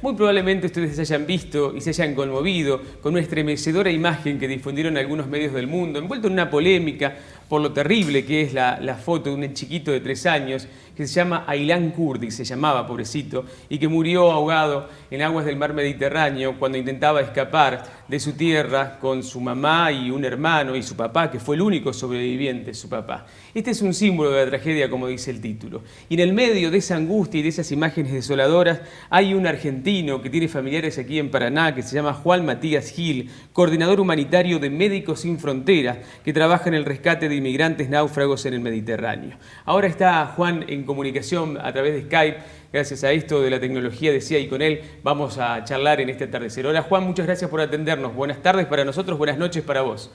Muy probablemente ustedes se hayan visto y se hayan conmovido con una estremecedora imagen que difundieron algunos medios del mundo, envuelto en una polémica por lo terrible que es la foto de un chiquito de 3 años que se llama Aylan Kurdi, se llamaba, pobrecito, y que murió ahogado en aguas del mar Mediterráneo cuando intentaba escapar de su tierra con su mamá y un hermano y su papá, que fue el único sobreviviente, su papá. Este es un símbolo de la tragedia, como dice el título. Y en el medio de esa angustia y de esas imágenes desoladoras hay un argentino que tiene familiares aquí en Paraná, que se llama Juan Matías Gil, coordinador humanitario de Médicos Sin Fronteras, que trabaja en el rescate de inmigrantes náufragos en el Mediterráneo. Ahora está Juan en comunicación a través de Skype, gracias a esto de la tecnología, decía, y con él vamos a charlar en este atardecer. Hola Juan, muchas gracias por atendernos. Buenas tardes para nosotros, buenas noches para vos.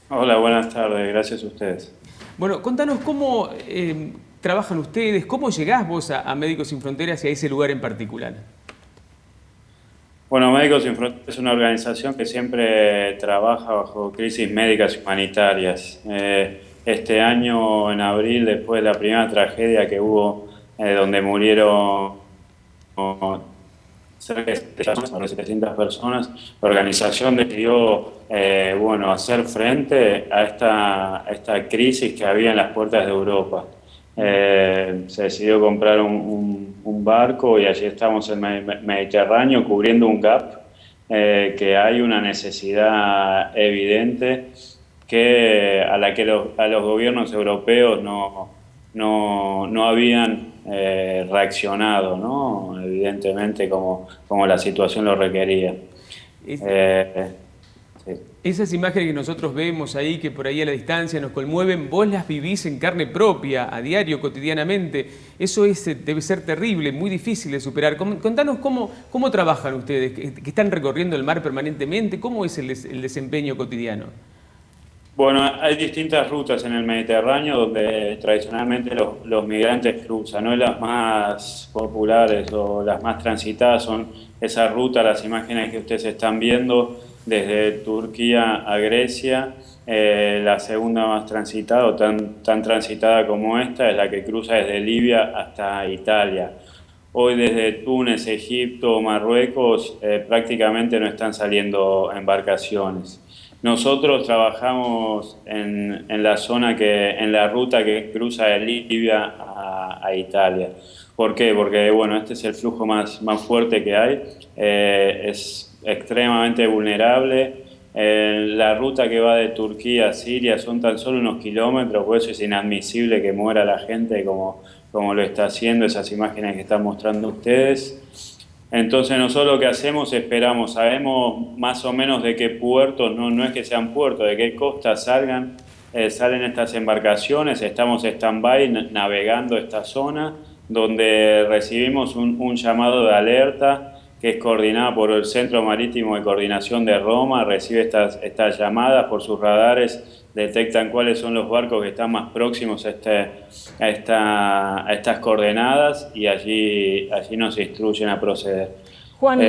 Hola, buenas tardes, gracias a ustedes. Bueno, contanos cómo trabajan ustedes, cómo llegás vos a Médicos Sin Fronteras y a ese lugar en particular. Bueno, Médicos Sin Fronteras es una organización que siempre trabaja bajo crisis médicas y humanitarias. Este año, en abril, después de la primera tragedia que hubo, donde murieron cerca de 700 personas, la organización decidió hacer frente a esta crisis que había en las puertas de Europa. Se decidió comprar un barco y allí estamos en el Mediterráneo cubriendo un gap, que hay una necesidad evidente a los gobiernos europeos no habían reaccionado, ¿no? Evidentemente como la situación lo requería. Sí. Esas imágenes que nosotros vemos ahí, que por ahí a la distancia nos conmueven, vos las vivís en carne propia, a diario, cotidianamente. Eso debe ser terrible, muy difícil de superar. Contanos cómo trabajan ustedes, que están recorriendo el mar permanentemente, ¿cómo es el desempeño cotidiano? Bueno, hay distintas rutas en el Mediterráneo donde tradicionalmente los migrantes cruzan, ¿no? Las más populares o las más transitadas son esa ruta, las imágenes que ustedes están viendo, desde Turquía a Grecia. La segunda más transitada, o tan transitada como esta, es la que cruza desde Libia hasta Italia. Hoy desde Túnez, Egipto, Marruecos, prácticamente no están saliendo embarcaciones. Nosotros trabajamos en la ruta que cruza de Libia a Italia. ¿Por qué? Porque este es el flujo más fuerte que hay. Es extremadamente vulnerable. La ruta que va de Turquía a Siria son tan solo unos kilómetros, por eso es inadmisible que muera la gente como lo está haciendo esas imágenes que están mostrando ustedes. Entonces nosotros lo que hacemos, sabemos más o menos de qué puertos, no es que sean puertos, de qué costas salen estas embarcaciones. Estamos stand-by navegando esta zona donde recibimos un llamado de alerta que es coordinada por el Centro Marítimo de Coordinación de Roma. Recibe estas llamadas por sus radares, detectan cuáles son los barcos que están más próximos a estas coordenadas y allí nos instruyen a proceder. Juan,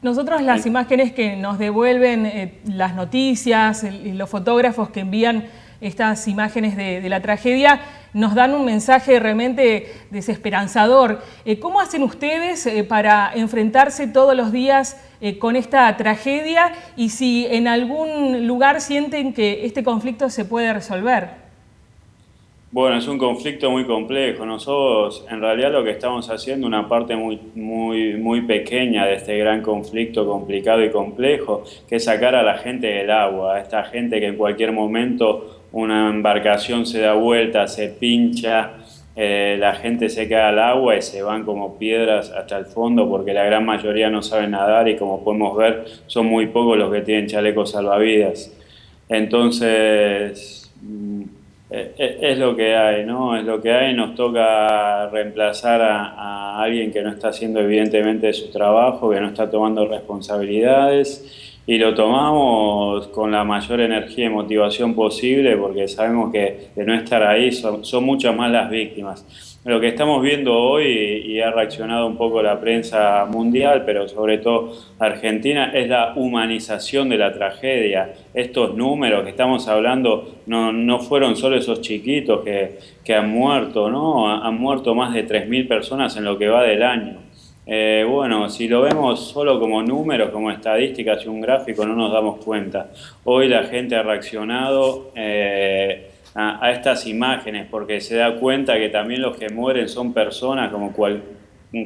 nosotros las imágenes que nos devuelven las noticias, los fotógrafos que envían estas imágenes de la tragedia, nos dan un mensaje realmente desesperanzador. ¿Cómo hacen ustedes para enfrentarse todos los días con esta tragedia y si en algún lugar sienten que este conflicto se puede resolver? Bueno, es un conflicto muy complejo. Nosotros, en realidad, lo que estamos haciendo, una parte muy pequeña de este gran conflicto complicado y complejo, que es sacar a la gente del agua, a esta gente que en cualquier momento una embarcación se da vuelta, se pincha, la gente se cae al agua y se van como piedras hasta el fondo porque la gran mayoría no saben nadar y, como podemos ver, son muy pocos los que tienen chalecos salvavidas. Entonces, es lo que hay, ¿no? Es lo que hay. Nos toca reemplazar a alguien que no está haciendo evidentemente su trabajo, que no está tomando responsabilidades, y lo tomamos con la mayor energía y motivación posible porque sabemos que de no estar ahí son muchas más las víctimas. Lo que estamos viendo hoy, y ha reaccionado un poco la prensa mundial, pero sobre todo Argentina, es la humanización de la tragedia. Estos números que estamos hablando no fueron solo esos chiquitos que han muerto, ¿no? Han muerto más de 3.000 personas en lo que va del año. Bueno, si lo vemos solo como números, como estadísticas y un gráfico, no nos damos cuenta. Hoy la gente ha reaccionado a estas imágenes porque se da cuenta que también los que mueren son personas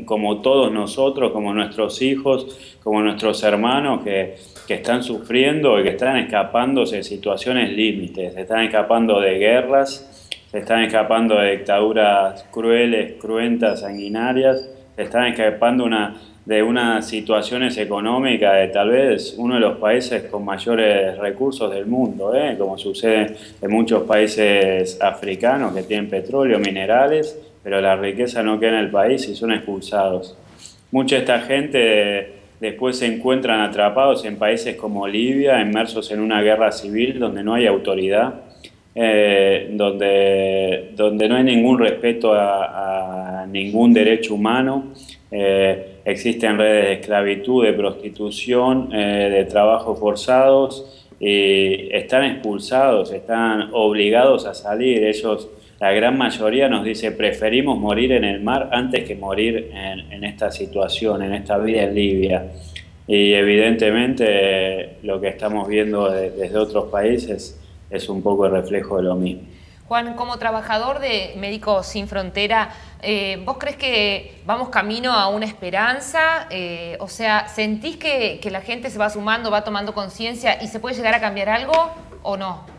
como todos nosotros, como nuestros hijos, como nuestros hermanos que están sufriendo y que están escapándose de situaciones límites, se están escapando de guerras, se están escapando de dictaduras crueles, cruentas, sanguinarias, se están escapando de unas situaciones económicas de tal vez uno de los países con mayores recursos del mundo, como sucede en muchos países africanos que tienen petróleo, minerales, pero la riqueza no queda en el país y son expulsados. Mucha de esta gente después se encuentran atrapados en países como Libia, inmersos en una guerra civil donde no hay autoridad, donde no hay ningún respeto a ningún derecho humano. Existen redes de esclavitud, de prostitución, de trabajos forzados, y están expulsados, están obligados a salir. Ellos, la gran mayoría nos dice, preferimos morir en el mar antes que morir en esta situación, en esta vida en Libia. Y evidentemente lo que estamos viendo desde otros países es un poco el reflejo de lo mismo. Juan, como trabajador de Médicos Sin Frontera, ¿vos crees que vamos camino a una esperanza? O sea, ¿sentís que la gente se va sumando, va tomando conciencia y se puede llegar a cambiar algo o no?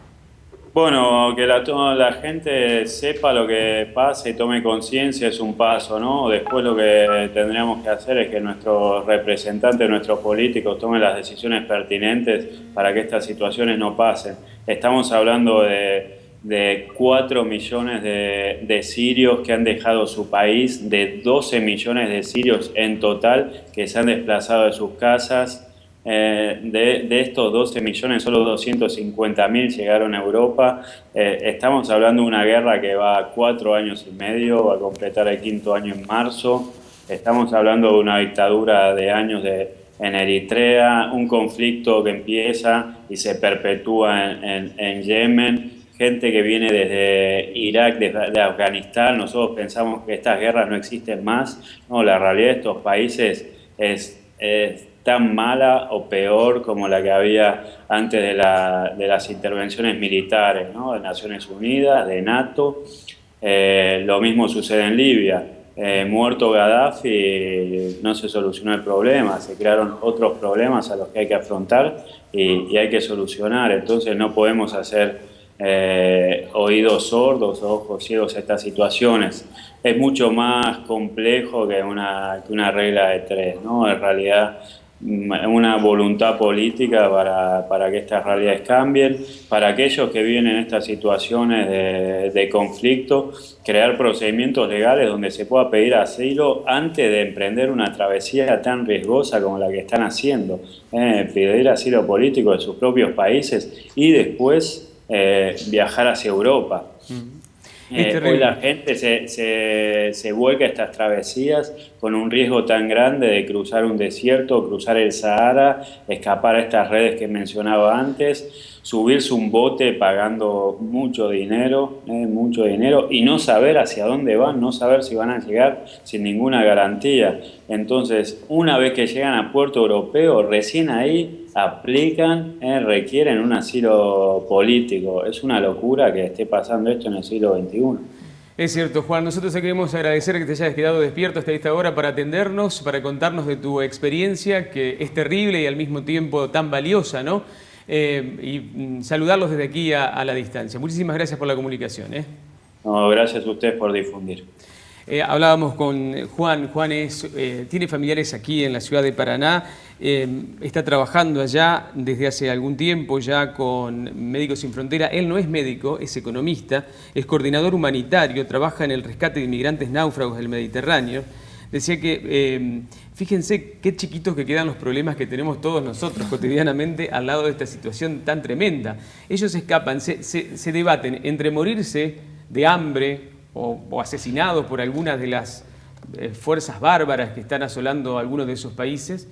Bueno, que la gente sepa lo que pasa y tome conciencia es un paso, ¿no? Después lo que tendríamos que hacer es que nuestros representantes, nuestros políticos tomen las decisiones pertinentes para que estas situaciones no pasen. Estamos hablando de 4 millones de sirios que han dejado su país, de 12 millones de sirios en total que se han desplazado de sus casas. De estos 12 millones, solo 250.000 llegaron a Europa. Estamos hablando de una guerra que va 4 años y medio, va a completar el 5.º año en marzo. Estamos hablando de una dictadura de años en Eritrea, un conflicto que empieza y se perpetúa en Yemen. Gente que viene desde Irak, de Afganistán. Nosotros pensamos que estas guerras no existen más. No, la realidad de estos países es tan mala o peor como la que había antes de las intervenciones militares, ¿no? De Naciones Unidas, de NATO. Lo mismo sucede en Libia. Muerto Gaddafi, no se solucionó el problema, se crearon otros problemas a los que hay que afrontar y hay que solucionar. Entonces no podemos hacer oídos sordos o ojos ciegos a estas situaciones. Es mucho más complejo que una regla de 3, ¿no? En realidad, una voluntad política para que estas realidades cambien, para aquellos que viven en estas situaciones de conflicto, crear procedimientos legales donde se pueda pedir asilo antes de emprender una travesía tan riesgosa como la que están haciendo, pedir asilo político de sus propios países y después viajar hacia Europa. Hoy la gente se vuelca a estas travesías con un riesgo tan grande de cruzar un desierto, cruzar el Sahara, escapar a estas redes que mencionaba antes, subirse un bote pagando mucho dinero y no saber hacia dónde van, no saber si van a llegar sin ninguna garantía. Entonces, una vez que llegan a puerto europeo, recién ahí aplican, requieren un asilo político. Es una locura que esté pasando esto en el siglo XXI. Es cierto, Juan. Nosotros te queremos agradecer que te hayas quedado despierto hasta esta hora para atendernos, para contarnos de tu experiencia, que es terrible y al mismo tiempo tan valiosa, ¿no? Y saludarlos desde aquí a la distancia. Muchísimas gracias por la comunicación. No, gracias a ustedes por difundir. Hablábamos con Juan. Juan tiene familiares aquí en la ciudad de Paraná. Está trabajando allá desde hace algún tiempo ya con Médicos Sin Frontera. Él no es médico, es economista, es coordinador humanitario, trabaja en el rescate de inmigrantes náufragos del Mediterráneo. Decía que, fíjense qué chiquitos que quedan los problemas que tenemos todos nosotros cotidianamente al lado de esta situación tan tremenda. Ellos escapan, se debaten entre morirse de hambre o asesinados por algunas de las fuerzas bárbaras que están asolando algunos de esos países,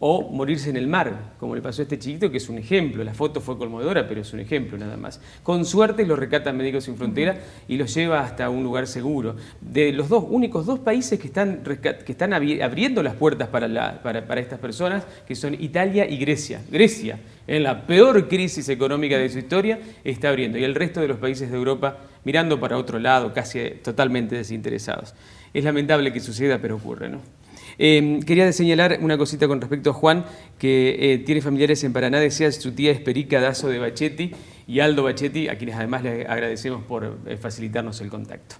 o morirse en el mar, como le pasó a este chiquito, que es un ejemplo. La foto fue conmovedora, pero es un ejemplo nada más. Con suerte los rescatan Médicos Sin Frontera y los lleva hasta un lugar seguro. De los únicos dos países que están abriendo las puertas para estas personas, que son Italia y Grecia. Grecia, en la peor crisis económica de su historia, está abriendo. Y el resto de los países de Europa mirando para otro lado, casi totalmente desinteresados. Es lamentable que suceda, pero ocurre, ¿no? Quería señalar una cosita con respecto a Juan, que tiene familiares en Paraná, decía su tía Esperica Dazo de Bachetti y Aldo Bachetti, a quienes además le agradecemos por facilitarnos el contacto.